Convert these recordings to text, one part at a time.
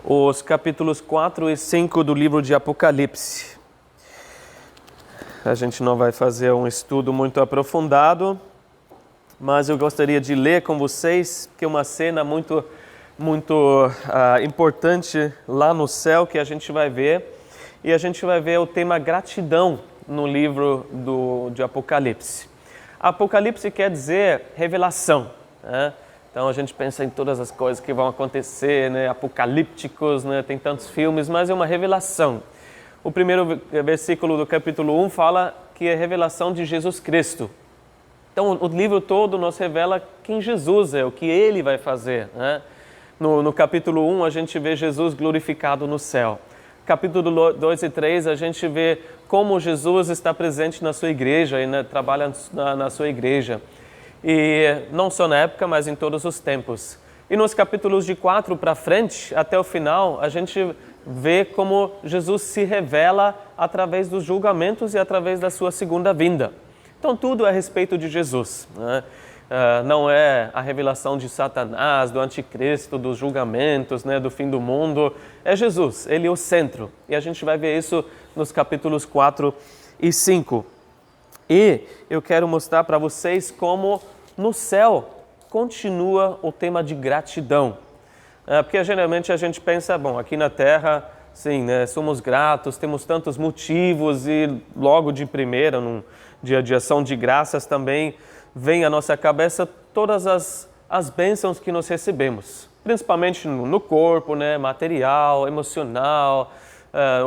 os capítulos 4 e 5 do livro de Apocalipse. A gente não vai fazer um estudo muito aprofundado, mas eu gostaria de ler com vocês que é uma cena muito importante lá no céu que a gente vai ver. E a gente vai ver o tema gratidão no livro de Apocalipse. Apocalipse quer dizer revelação, né? Então a gente pensa em todas as coisas que vão acontecer, né? Apocalípticos, né? Tem tantos filmes, mas é uma revelação. O primeiro versículo do capítulo 1 fala que é a revelação de Jesus Cristo. Então o livro todo nos revela quem Jesus é, o que Ele vai fazer, né? No capítulo 1 a gente vê Jesus glorificado no céu. Capítulo 2 e 3 a gente vê como Jesus está presente na sua igreja e trabalha na sua igreja. E não só na época, mas em todos os tempos. E nos capítulos de 4 para frente, até o final, a gente vê como Jesus se revela através dos julgamentos e através da sua segunda vinda. Então tudo é a respeito de Jesus, né? Não é a revelação de Satanás, do anticristo, dos julgamentos, né, do fim do mundo. É Jesus, Ele é o centro. E a gente vai ver isso nos capítulos 4 e 5. E eu quero mostrar para vocês como no céu continua o tema de gratidão. Porque geralmente a gente pensa, bom, aqui na terra, sim, né, somos gratos, temos tantos motivos e logo de primeira, num dia de ação de graças também, vem à nossa cabeça todas as bênçãos que nós recebemos, principalmente no corpo, né, material, emocional,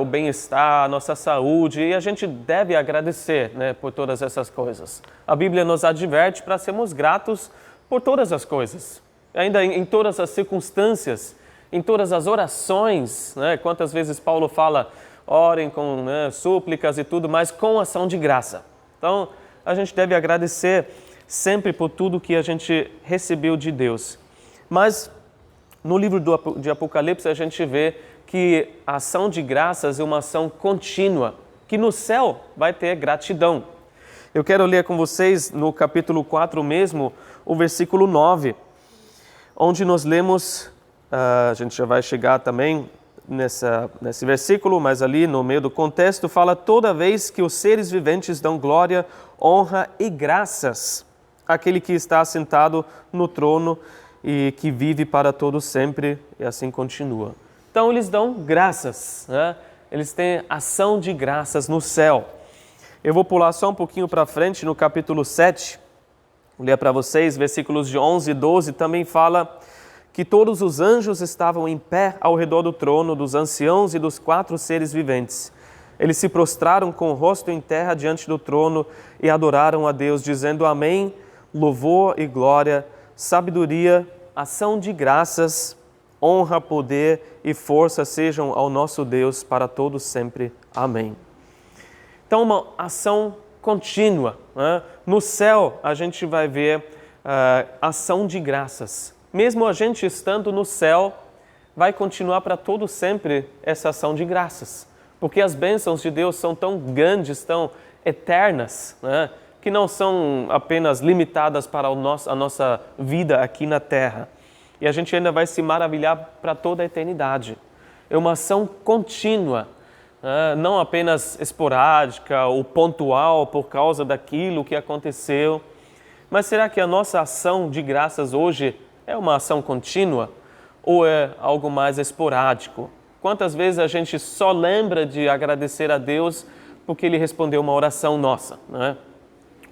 o bem-estar, a nossa saúde, e a gente deve agradecer, né, por todas essas coisas. A Bíblia nos adverte para sermos gratos por todas as coisas, ainda em todas as circunstâncias, em todas as orações, né, quantas vezes Paulo fala, orem com, né, súplicas e tudo, mas com ação de graça. Então, a gente deve agradecer sempre por tudo que a gente recebeu de Deus. Mas no livro de Apocalipse a gente vê que a ação de graças é uma ação contínua, que no céu vai ter gratidão. Eu quero ler com vocês no capítulo 4 mesmo, o versículo 9, onde nós lemos, a gente já vai chegar também nesse versículo, mas ali no meio do contexto fala: toda vez que os seres viventes dão glória, honra e graças àquele que está assentado no trono e que vive para todo sempre, e assim continua. Então eles dão graças, né? Eles têm ação de graças no céu. Eu vou pular só um pouquinho para frente, no capítulo 7, vou ler para vocês, versículos de 11 e 12, também fala que todos os anjos estavam em pé ao redor do trono, dos anciãos e dos 4 seres viventes. Eles se prostraram com o rosto em terra diante do trono e adoraram a Deus, dizendo: Amém, louvor e glória, sabedoria, ação de graças, honra, poder e força sejam ao nosso Deus para todos sempre. Amém. Então, uma ação contínua, né? No céu, a gente vai ver ação de graças. Mesmo a gente estando no céu, vai continuar para todo sempre essa ação de graças. Porque as bênçãos de Deus são tão grandes, tão eternas, né? Que não são apenas limitadas para a nossa vida aqui na terra. E a gente ainda vai se maravilhar para toda a eternidade. É uma ação contínua, não apenas esporádica ou pontual por causa daquilo que aconteceu. Mas será que a nossa ação de graças hoje é uma ação contínua ou é algo mais esporádico? Quantas vezes a gente só lembra de agradecer a Deus porque Ele respondeu uma oração nossa, né?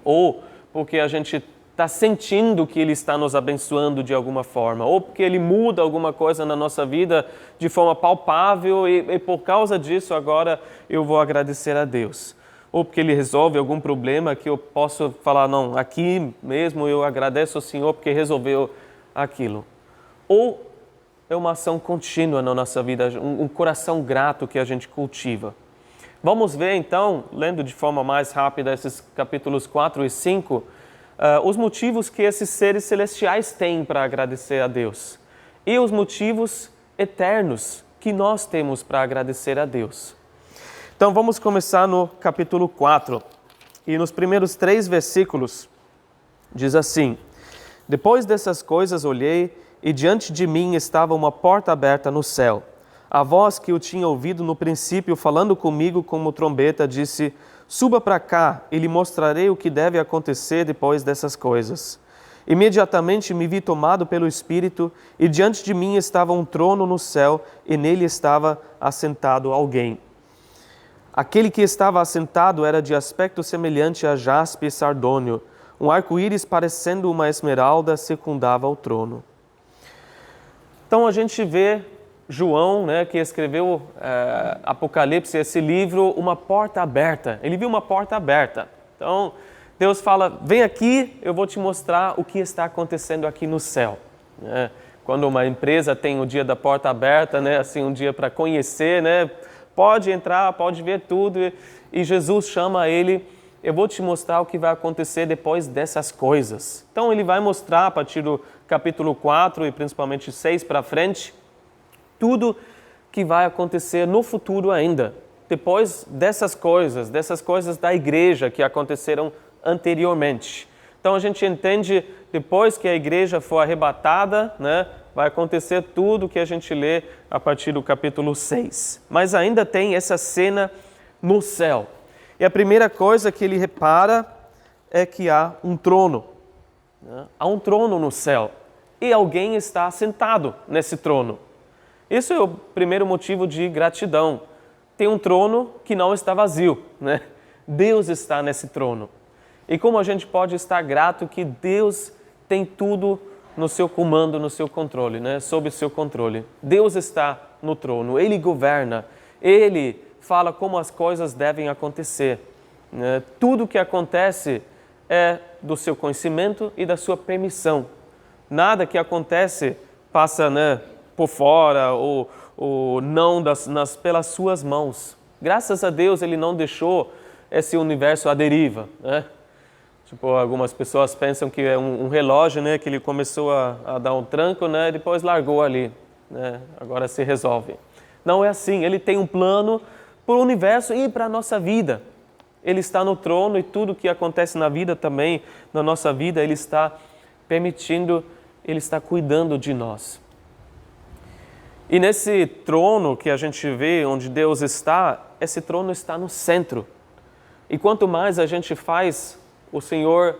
Ou porque a gente está sentindo que Ele está nos abençoando de alguma forma, ou porque Ele muda alguma coisa na nossa vida de forma palpável e por causa disso agora eu vou agradecer a Deus. Ou porque Ele resolve algum problema que eu posso falar, não, aqui mesmo eu agradeço ao Senhor porque resolveu aquilo. Ou é uma ação contínua na nossa vida, um coração grato que a gente cultiva. Vamos ver então, lendo de forma mais rápida esses capítulos 4 e 5, os motivos que esses seres celestiais têm para agradecer a Deus e os motivos eternos que nós temos para agradecer a Deus. Então vamos começar no capítulo 4 e nos primeiros 3 versículos diz assim: Depois dessas coisas olhei e diante de mim estava uma porta aberta no céu. A voz que eu tinha ouvido no princípio, falando comigo como trombeta, disse: suba para cá e lhe mostrarei o que deve acontecer depois dessas coisas. Imediatamente me vi tomado pelo Espírito, e diante de mim estava um trono no céu, e nele estava assentado alguém. Aquele que estava assentado era de aspecto semelhante a jaspe e sardônio. Um arco-íris parecendo uma esmeralda circundava o trono. Então a gente vê João, que escreveu Apocalipse, esse livro, uma porta aberta. Ele viu uma porta aberta. Então Deus fala: vem aqui, eu vou te mostrar o que está acontecendo aqui no céu. Quando uma empresa tem o dia da porta aberta, assim, um dia para conhecer, pode entrar, pode ver tudo. E Jesus chama ele: eu vou te mostrar o que vai acontecer depois dessas coisas. Então ele vai mostrar a partir do capítulo 4 e principalmente 6 para frente, tudo que vai acontecer no futuro ainda, depois dessas coisas da igreja que aconteceram anteriormente. Então a gente entende, depois que a igreja for arrebatada, vai acontecer tudo que a gente lê a partir do capítulo 6. Mas ainda tem essa cena no céu. E a primeira coisa que ele repara é que há um trono. Há um trono no céu e alguém está sentado nesse trono. Esse é o primeiro motivo de gratidão. Tem um trono que não está vazio, Deus está nesse trono. E como a gente pode estar grato que Deus tem tudo no seu comando, no seu controle, sob o seu controle. Deus está no trono, Ele governa, Ele fala como as coisas devem acontecer. Tudo que acontece é do seu conhecimento e da sua permissão. Nada que acontece passa por fora ou não pelas suas mãos. Graças a Deus Ele não deixou esse universo à deriva. Algumas pessoas pensam que é um relógio, que ele começou a dar um tranco, e depois largou ali. Agora se resolve. Não é assim. Ele tem um plano para o universo e para a nossa vida. Ele está no trono e tudo que acontece na vida também, na nossa vida, Ele está permitindo, Ele está cuidando de nós. E nesse trono que a gente vê, onde Deus está, esse trono está no centro. E quanto mais a gente faz o Senhor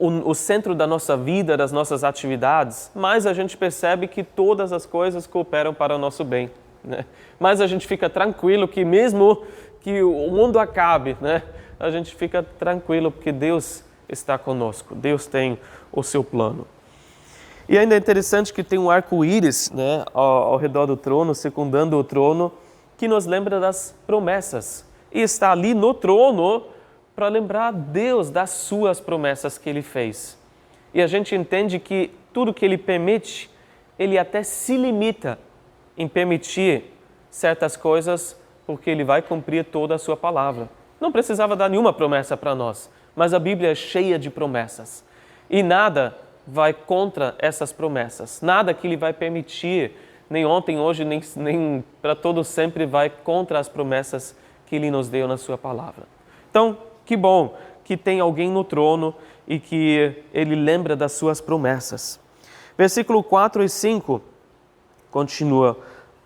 o centro da nossa vida, das nossas atividades, mais a gente percebe que todas as coisas cooperam para o nosso bem. Mais a gente fica tranquilo que mesmo que o mundo acabe, a gente fica tranquilo porque Deus está conosco, Deus tem o seu plano. E ainda é interessante que tem um arco-íris ao redor do trono, circundando o trono, que nos lembra das promessas. E está ali no trono para lembrar Deus das suas promessas que Ele fez. E a gente entende que tudo que Ele permite, Ele até se limita em permitir certas coisas, porque Ele vai cumprir toda a sua palavra. Não precisava dar nenhuma promessa para nós, mas a Bíblia é cheia de promessas. E nada vai contra essas promessas. Nada que Ele vai permitir, nem ontem, hoje, nem para todo sempre, vai contra as promessas que Ele nos deu na sua palavra. Então, que bom que tem alguém no trono e que Ele lembra das suas promessas. Versículo 4 e 5 continua: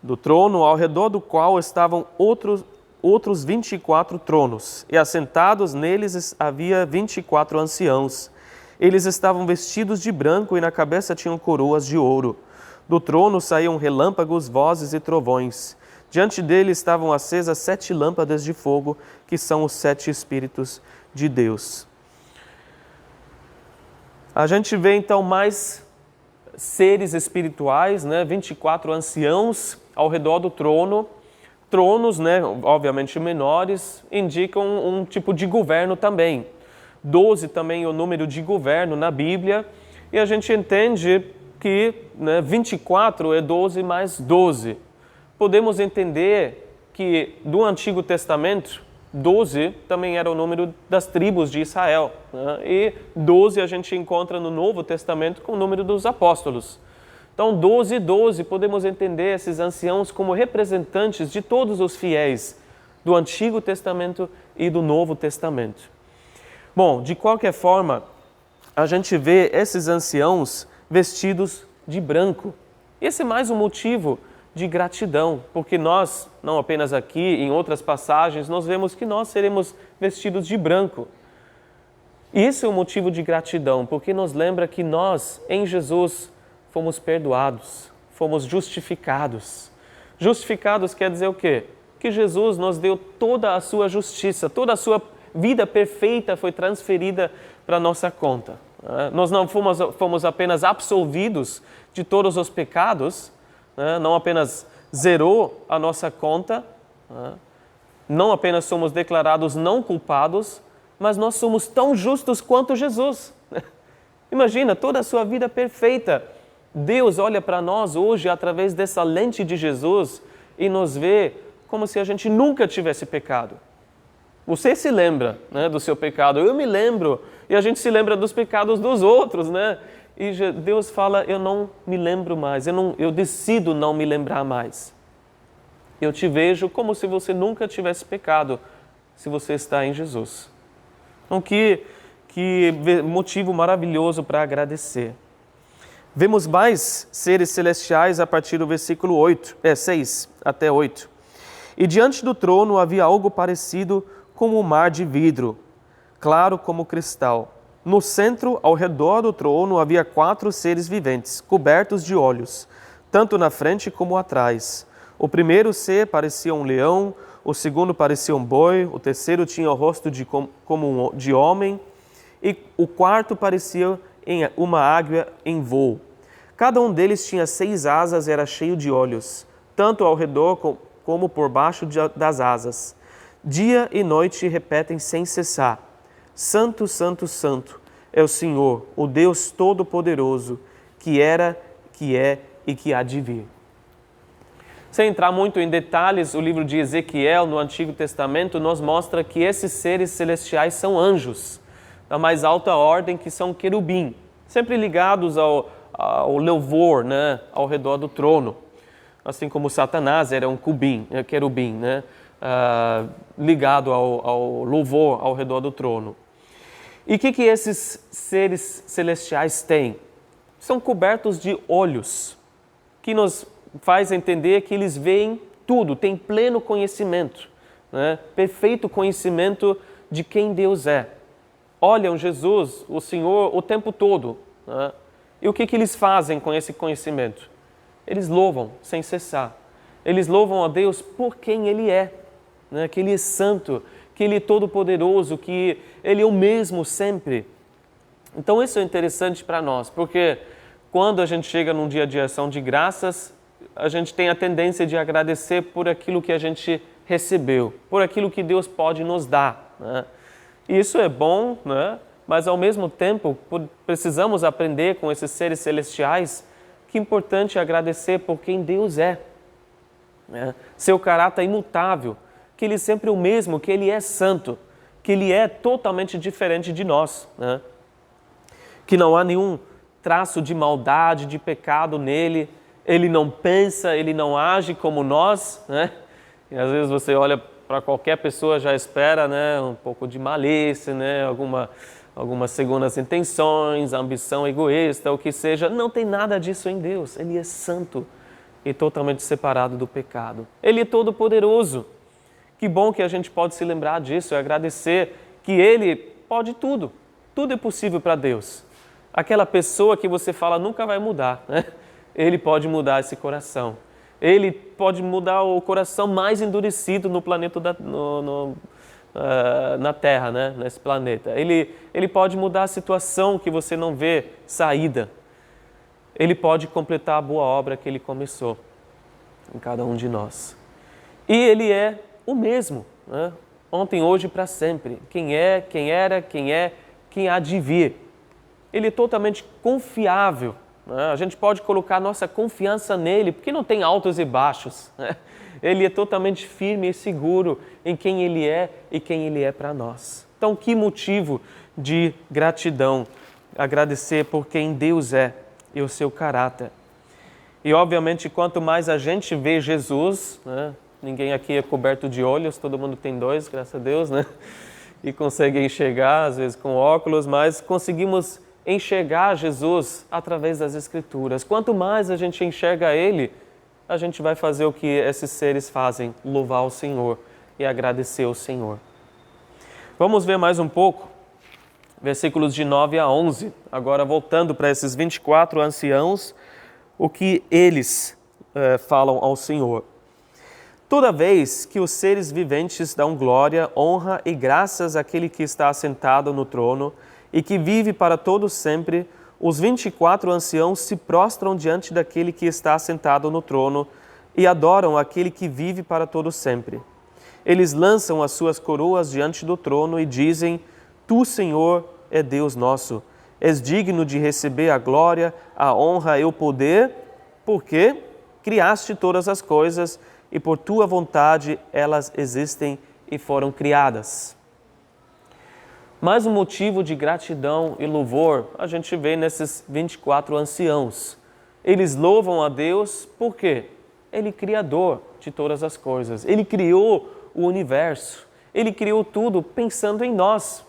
do trono ao redor do qual estavam outros 24 tronos, e assentados neles havia 24 anciãos. Eles estavam vestidos de branco e na cabeça tinham coroas de ouro. Do trono saíam relâmpagos, vozes e trovões. Diante dele estavam acesas 7 lâmpadas de fogo, que são os 7 Espíritos de Deus. A gente vê então mais seres espirituais, 24 anciãos ao redor do trono. Tronos, obviamente menores, indicam um tipo de governo também. 12 também é o número de governo na Bíblia. E a gente entende que 24 é 12 mais 12. Podemos entender que do Antigo Testamento, 12 também era o número das tribos de Israel. E 12 a gente encontra no Novo Testamento com o número dos apóstolos. Então, 12 e 12, podemos entender esses anciãos como representantes de todos os fiéis do Antigo Testamento e do Novo Testamento. Bom, de qualquer forma, a gente vê esses anciãos vestidos de branco. Esse é mais um motivo de gratidão, porque nós, não apenas aqui, em outras passagens, nós vemos que nós seremos vestidos de branco. E isso é um motivo de gratidão, porque nos lembra que nós, em Jesus, fomos perdoados, fomos justificados. Justificados quer dizer o quê? Que Jesus nos deu toda a sua justiça, toda a sua vida perfeita foi transferida para a nossa conta. Nós não fomos apenas absolvidos de todos os pecados, não apenas zerou a nossa conta, não apenas somos declarados não culpados, mas nós somos tão justos quanto Jesus. Imagina, toda a sua vida perfeita. Deus olha para nós hoje através dessa lente de Jesus e nos vê como se a gente nunca tivesse pecado. Você se lembra, do seu pecado, eu me lembro, e a gente se lembra dos pecados dos outros, E Deus fala, eu não me lembro mais, eu decido não me lembrar mais. Eu te vejo como se você nunca tivesse pecado, se você está em Jesus. Então, que motivo maravilhoso para agradecer. Vemos mais seres celestiais a partir do versículo 6 até 8. E diante do trono havia algo parecido com um mar de vidro, claro como cristal. No centro, ao redor do trono, havia 4 seres viventes, cobertos de olhos, tanto na frente como atrás. O primeiro ser parecia um leão, o segundo parecia um boi, o terceiro tinha o rosto como de homem, e o quarto parecia uma águia em voo. Cada um deles tinha 6 asas e era cheio de olhos, tanto ao redor como por baixo das asas. Dia e noite repetem sem cessar: Santo, Santo, Santo é o Senhor, o Deus Todo-Poderoso, que era, que é e que há de vir. Sem entrar muito em detalhes, o livro de Ezequiel, no Antigo Testamento, nos mostra que esses seres celestiais são anjos, da mais alta ordem, que são querubim, sempre ligados ao louvor, ao redor do trono. Assim como Satanás era um querubim, ligado ao louvor ao redor do trono. E o que esses seres celestiais têm? São cobertos de olhos, que nos faz entender que eles veem tudo, têm pleno conhecimento, perfeito conhecimento de quem Deus é. Olham Jesus, o Senhor, o tempo todo. E o que eles fazem com esse conhecimento? Eles louvam sem cessar. Eles louvam a Deus por quem Ele é, que Ele é santo, que Ele é todo-poderoso, que Ele é o mesmo sempre. Então isso é interessante para nós, porque quando a gente chega num dia de ação de graças, a gente tem a tendência de agradecer por aquilo que a gente recebeu, por aquilo que Deus pode nos dar. E isso é bom, mas ao mesmo tempo precisamos aprender com esses seres celestiais que é importante agradecer por quem Deus é. Seu caráter imutável, que Ele é sempre o mesmo, que Ele é santo, que Ele é totalmente diferente de nós. Que não há nenhum traço de maldade, de pecado nele, Ele não pensa, Ele não age como nós. E às vezes você olha para qualquer pessoa, já espera um pouco de malícia, algumas segundas intenções, ambição egoísta, o que seja. Não tem nada disso em Deus. Ele é santo e totalmente separado do pecado. Ele é todo-poderoso. Que bom que a gente pode se lembrar disso e agradecer que Ele pode tudo. Tudo é possível para Deus. Aquela pessoa que você fala nunca vai mudar, Ele pode mudar esse coração. Ele pode mudar o coração mais endurecido no planeta na Terra, nesse planeta. Ele pode mudar a situação que você não vê saída. Ele pode completar a boa obra que Ele começou em cada um de nós. E Ele é o mesmo, ontem, hoje e para sempre. Quem é, quem era, quem é, quem há de vir. Ele é totalmente confiável. A gente pode colocar nossa confiança nele, porque não tem altos e baixos. Ele é totalmente firme e seguro em quem Ele é e quem Ele é para nós. Então, que motivo de gratidão, agradecer por quem Deus é e o seu caráter. E, obviamente, quanto mais a gente vê Jesus, ninguém aqui é coberto de olhos, todo mundo tem 2, graças a Deus, e consegue enxergar, às vezes com óculos, mas conseguimos enxergar Jesus através das Escrituras. Quanto mais a gente enxerga Ele, a gente vai fazer o que esses seres fazem, louvar o Senhor e agradecer ao Senhor. Vamos ver mais um pouco, versículos de 9 a 11, agora voltando para esses 24 anciãos, o que eles falam ao Senhor. Toda vez que os seres viventes dão glória, honra e graças àquele que está assentado no trono e que vive para todos sempre, os 24 anciãos se prostram diante daquele que está assentado no trono e adoram aquele que vive para todos sempre. Eles lançam as suas coroas diante do trono e dizem: Tu, Senhor, é Deus nosso, és digno de receber a glória, a honra e o poder, porque criaste todas as coisas e por tua vontade elas existem e foram criadas. Mais um motivo de gratidão e louvor a gente vê nesses 24 anciãos. Eles louvam a Deus porque Ele é Criador de todas as coisas. Ele criou o universo. Ele criou tudo pensando em nós.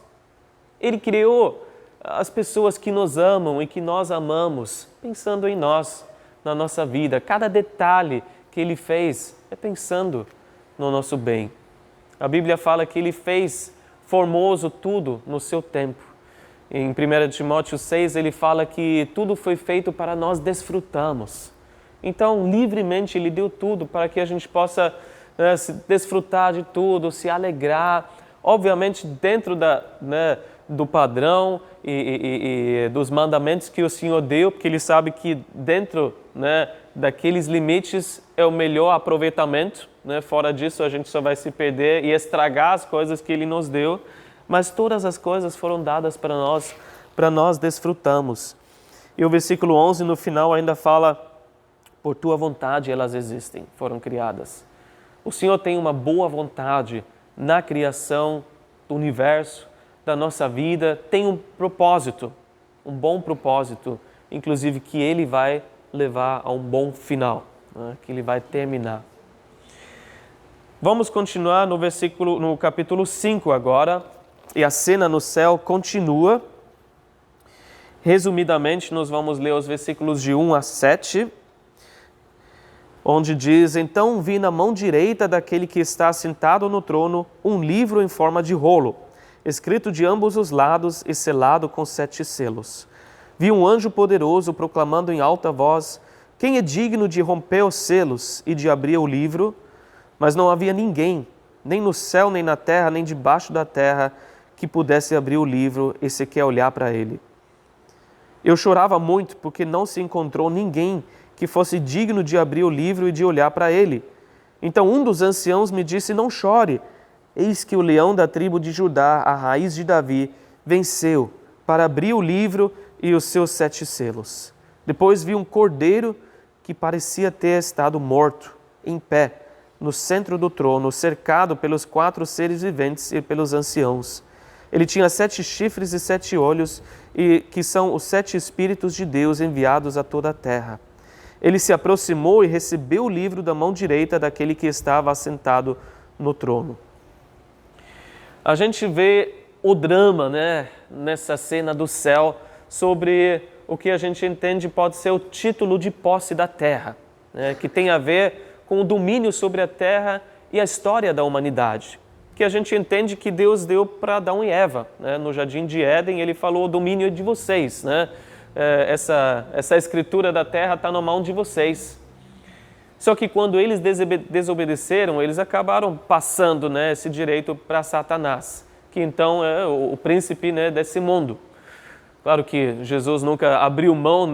Ele criou as pessoas que nos amam e que nós amamos, pensando em nós, na nossa vida. Cada detalhe que Ele fez é pensando no nosso bem. A Bíblia fala que Ele fez formoso tudo no seu tempo. Em 1 Timóteo 6, ele fala que tudo foi feito para nós desfrutarmos. Então, livremente, Ele deu tudo para que a gente possa desfrutar de tudo, se alegrar. Obviamente, dentro do padrão e dos mandamentos que o Senhor deu, porque Ele sabe que dentro daqueles limites é o melhor aproveitamento. Fora disso, a gente só vai se perder e estragar as coisas que Ele nos deu. Mas todas as coisas foram dadas para nós desfrutamos. E o versículo 11 no final ainda fala: por tua vontade elas existem, foram criadas. O Senhor tem uma boa vontade na criação do universo, da nossa vida, tem um propósito, um bom propósito, inclusive que Ele vai levar a um bom final, que Ele vai terminar. Vamos continuar no capítulo 5 agora, e a cena no céu continua. Resumidamente, nós vamos ler os versículos de 1 a 7, onde diz: Então vi na mão direita daquele que está sentado no trono um livro em forma de rolo, escrito de ambos os lados e selado com 7 selos. Vi um anjo poderoso proclamando em alta voz: Quem é digno de romper os selos e de abrir o livro? Mas não havia ninguém, nem no céu, nem na terra, nem debaixo da terra, que pudesse abrir o livro e sequer olhar para ele. Eu chorava muito porque não se encontrou ninguém que fosse digno de abrir o livro e de olhar para ele. Então um dos anciãos me disse: Não chore, eis que o leão da tribo de Judá, a raiz de Davi, venceu para abrir o livro e os seus 7 selos. Depois vi um cordeiro que parecia ter estado morto, em pé, no centro do trono, cercado pelos 4 seres viventes e pelos anciãos. Ele tinha 7 chifres e 7 olhos, e que são os 7 Espíritos de Deus enviados a toda a terra. Ele se aproximou e recebeu o livro da mão direita daquele que estava assentado no trono. A gente vê o drama, nessa cena do céu, sobre o que a gente entende pode ser o título de posse da terra, que tem a ver com o domínio sobre a terra e a história da humanidade, que a gente entende que Deus deu para Adão e Eva. No Jardim de Éden, Ele falou: o domínio é de vocês. Essa escritura da terra está na mão de vocês. Só que quando eles desobedeceram, eles acabaram passando esse direito para Satanás, que então é o príncipe desse mundo. Claro que Jesus nunca abriu mão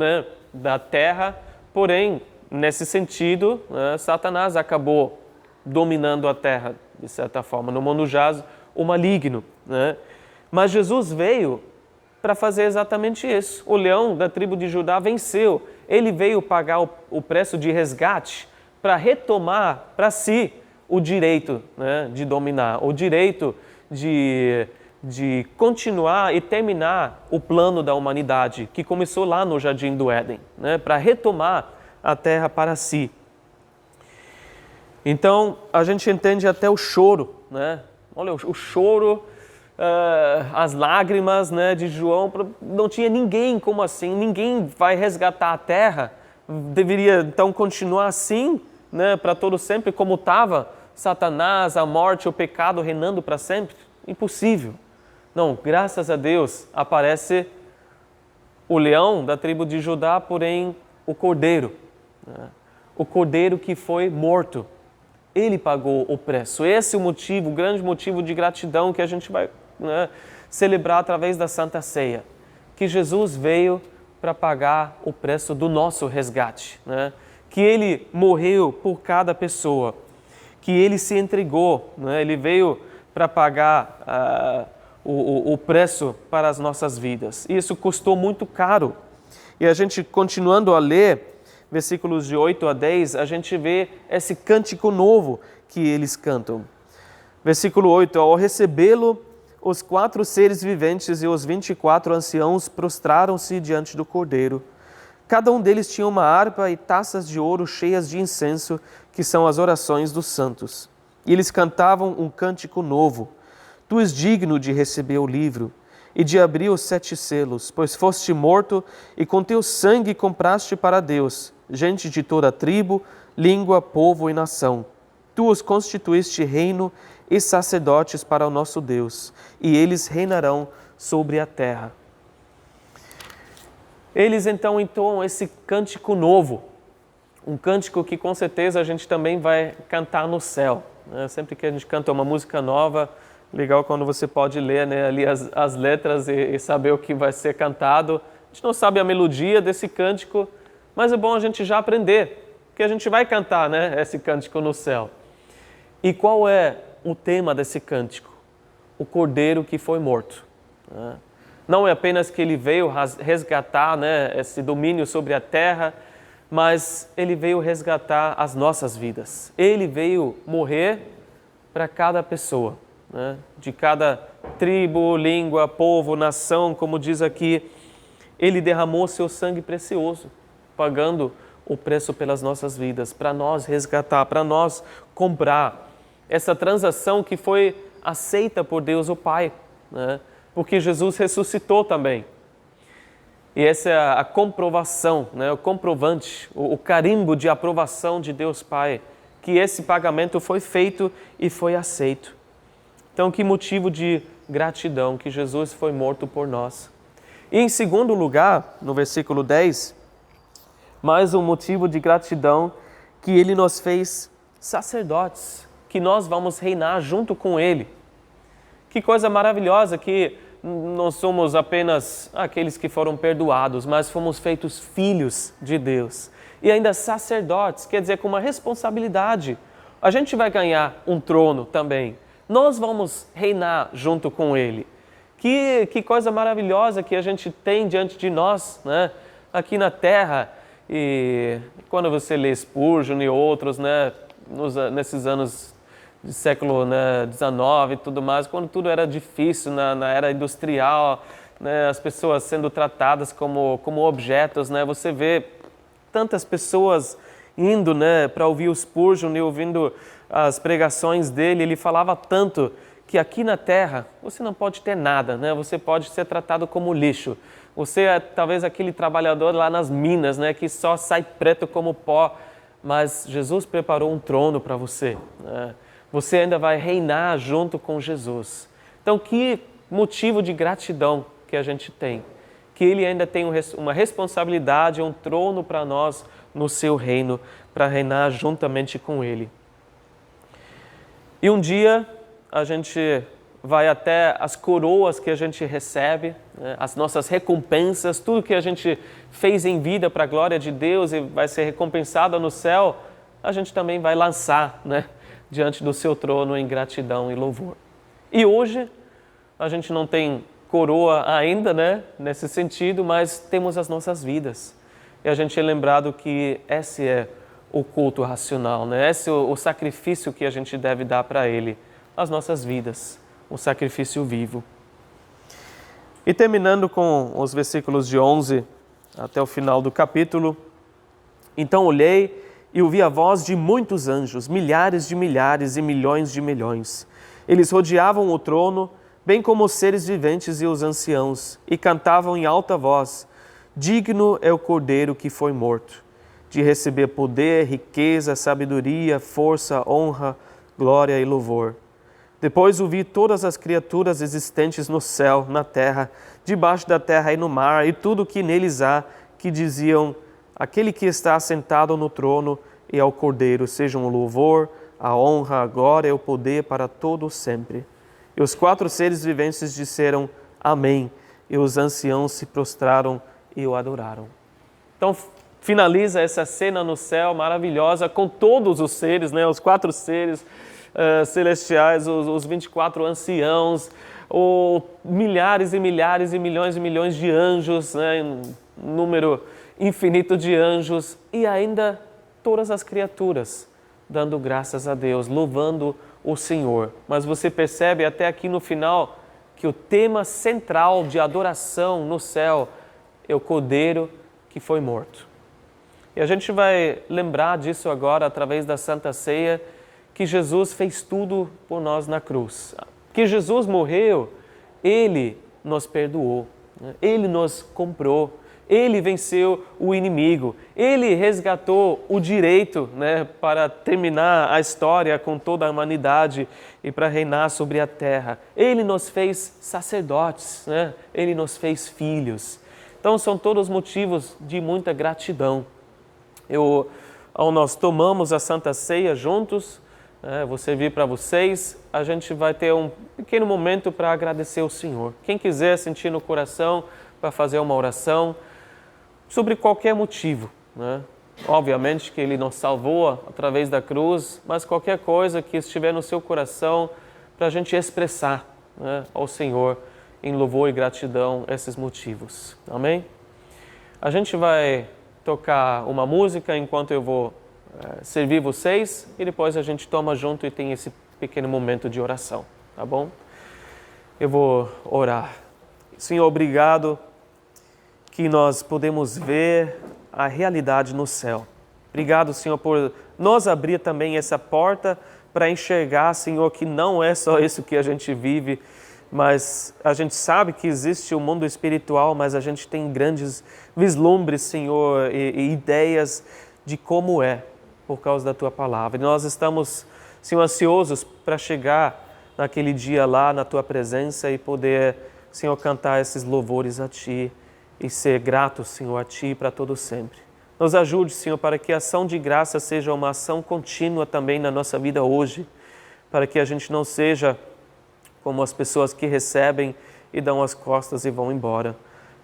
da terra, porém, nesse sentido, Satanás acabou dominando a terra, de certa forma. No mundo jaz o maligno. Mas Jesus veio para fazer exatamente isso. O leão da tribo de Judá venceu. Ele veio pagar o preço de resgate para retomar para si o direito de dominar, o direito de continuar e terminar o plano da humanidade, que começou lá no Jardim do Éden, para retomar a terra para si. Então, a gente entende até o choro, Olha, o choro, as lágrimas de João. Não tinha ninguém, como assim? Ninguém vai resgatar a terra? Deveria então continuar assim? né, para todo sempre, como estava Satanás, a morte, o pecado reinando para sempre? Impossível. Não, graças a Deus aparece o leão da tribo de Judá, porém o cordeiro. Né? O cordeiro que foi morto. Ele pagou o preço. Esse é o motivo, o grande motivo de gratidão que a gente vai, né, celebrar através da Santa Ceia. Que Jesus veio para pagar o preço do nosso resgate. Né? Que Ele morreu por cada pessoa. Que Ele se entregou. Né? Ele veio para pagar o preço para as nossas vidas. Isso custou muito caro. E a gente, continuando a ler, versículos de 8 a 10, a gente vê esse cântico novo que eles cantam. Versículo 8, ao recebê-lo, os 4 seres viventes e os 24 anciãos prostraram-se diante do Cordeiro. Cada um deles tinha uma harpa e taças de ouro cheias de incenso, que são as orações dos santos. E eles cantavam um cântico novo. Tu és digno de receber o livro e de abrir os 7 selos, pois foste morto e com teu sangue compraste para Deus gente de toda tribo, língua, povo e nação. Tu os constituíste reino e sacerdotes para o nosso Deus, e eles reinarão sobre a terra. Eles então entoam esse cântico novo, um cântico que com certeza a gente também vai cantar no céu. Sempre que a gente canta uma música nova, legal quando você pode ler, né, ali as letras e saber o que vai ser cantado. A gente não sabe a melodia desse cântico, mas é bom a gente já aprender, porque a gente vai cantar, né, esse cântico no céu. E qual é o tema desse cântico? O Cordeiro que foi morto. Não é apenas que ele veio resgatar, né, esse domínio sobre a terra, mas ele veio resgatar as nossas vidas. Ele veio morrer para cada pessoa, né, de cada tribo, língua, povo, nação, como diz aqui. Ele derramou seu sangue precioso, pagando o preço pelas nossas vidas, para nós resgatar, para nós comprar essa transação que foi aceita por Deus o Pai, né? Porque Jesus ressuscitou também. E essa é a comprovação, né? O comprovante, o carimbo de aprovação de Deus Pai, que esse pagamento foi feito e foi aceito. Então, que motivo de gratidão que Jesus foi morto por nós. E em segundo lugar, no versículo 10, mais um motivo de gratidão que Ele nos fez sacerdotes, que nós vamos reinar junto com Ele. Que coisa maravilhosa que não somos apenas aqueles que foram perdoados, mas fomos feitos filhos de Deus. E ainda sacerdotes, quer dizer, com uma responsabilidade. A gente vai ganhar um trono também. Nós vamos reinar junto com Ele. Que coisa maravilhosa que a gente tem diante de nós, né? Aqui na terra. E quando você lê Spurgeon e outros, né, nesses anos do século, né, 19 e tudo mais, quando tudo era difícil na era industrial, né, as pessoas sendo tratadas como objetos, né, você vê tantas pessoas indo, né, para ouvir o Spurgeon e ouvindo as pregações dele. Ele falava tanto que aqui na terra você não pode ter nada, né, você pode ser tratado como lixo. Você é talvez aquele trabalhador lá nas minas, né, que só sai preto como pó, mas Jesus preparou um trono para você, né? Você ainda vai reinar junto com Jesus. Então, que motivo de gratidão que a gente tem, que Ele ainda tem uma responsabilidade, um trono para nós no seu reino, para reinar juntamente com Ele. E um dia a gente vai até as coroas que a gente recebe, né, as nossas recompensas, tudo que a gente fez em vida para a glória de Deus e vai ser recompensado no céu, a gente também vai lançar, né, diante do seu trono em gratidão e louvor. E hoje a gente não tem coroa ainda, né, nesse sentido, mas temos as nossas vidas. E a gente é lembrado que esse é o culto racional, né? Esse é o sacrifício que a gente deve dar para Ele, as nossas vidas. Um sacrifício vivo. E terminando com os versículos de 11 até o final do capítulo. Então olhei e ouvi a voz de muitos anjos, milhares de milhares e milhões de milhões. Eles rodeavam o trono, bem como os seres viventes e os anciãos, e cantavam em alta voz: digno é o Cordeiro que foi morto, de receber poder, riqueza, sabedoria, força, honra, glória e louvor. Depois ouvi todas as criaturas existentes no céu, na terra, debaixo da terra e no mar, e tudo que neles há, que diziam: aquele que está assentado no trono e ao Cordeiro, sejam o louvor, a honra, a glória e o poder para todo sempre. E os 4 seres viventes disseram: Amém. E os anciãos se prostraram e o adoraram. Então, finaliza essa cena no céu maravilhosa com todos os seres, né? Os 4 seres celestiais, os 24 anciãos, milhares e milhares e milhões de anjos, né? Um número infinito de anjos e ainda todas as criaturas dando graças a Deus, louvando o Senhor. Mas você percebe até aqui no final que o tema central de adoração no céu é o Cordeiro que foi morto. E a gente vai lembrar disso agora através da Santa Ceia, que Jesus fez tudo por nós na cruz. Que Jesus morreu, Ele nos perdoou, Ele nos comprou, Ele venceu o inimigo, Ele resgatou o direito, para terminar a história com toda a humanidade e para reinar sobre a terra. Ele nos fez sacerdotes, Ele nos fez filhos. Então são todos motivos de muita gratidão. Ao nós tomamos a Santa Ceia juntos, vou servir para vocês, a gente vai ter um pequeno momento para agradecer ao Senhor. Quem quiser sentir no coração para fazer uma oração sobre qualquer motivo, Obviamente que Ele nos salvou através da cruz, mas qualquer coisa que estiver no seu coração para a gente expressar ao Senhor em louvor e gratidão esses motivos. Amém? A gente vai tocar uma música enquanto eu vou servir vocês e depois a gente toma junto e tem esse pequeno momento de oração, tá bom? Eu vou orar. Senhor, obrigado que nós podemos ver a realidade no céu. Obrigado, Senhor, por nos abrir também essa porta para enxergar, Senhor, que não é só isso que a gente vive, mas a gente sabe que existe o mundo espiritual, mas a gente tem grandes vislumbres, Senhor, e ideias de como é, por causa da Tua Palavra. E nós estamos, Senhor, ansiosos para chegar naquele dia lá, na Tua presença e poder, Senhor, cantar esses louvores a Ti e ser grato, Senhor, a Ti para todo sempre. Nos ajude, Senhor, para que a ação de graça seja uma ação contínua também na nossa vida hoje, para que a gente não seja como as pessoas que recebem e dão as costas e vão embora,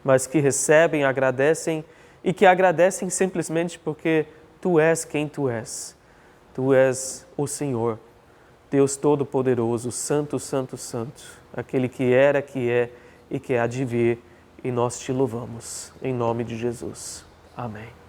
mas que recebem, agradecem e que agradecem simplesmente porque Tu és quem Tu és. Tu és o Senhor, Deus Todo-Poderoso, Santo, Santo, Santo, aquele que era, que é e que há de vir, e nós Te louvamos. Em nome de Jesus. Amém.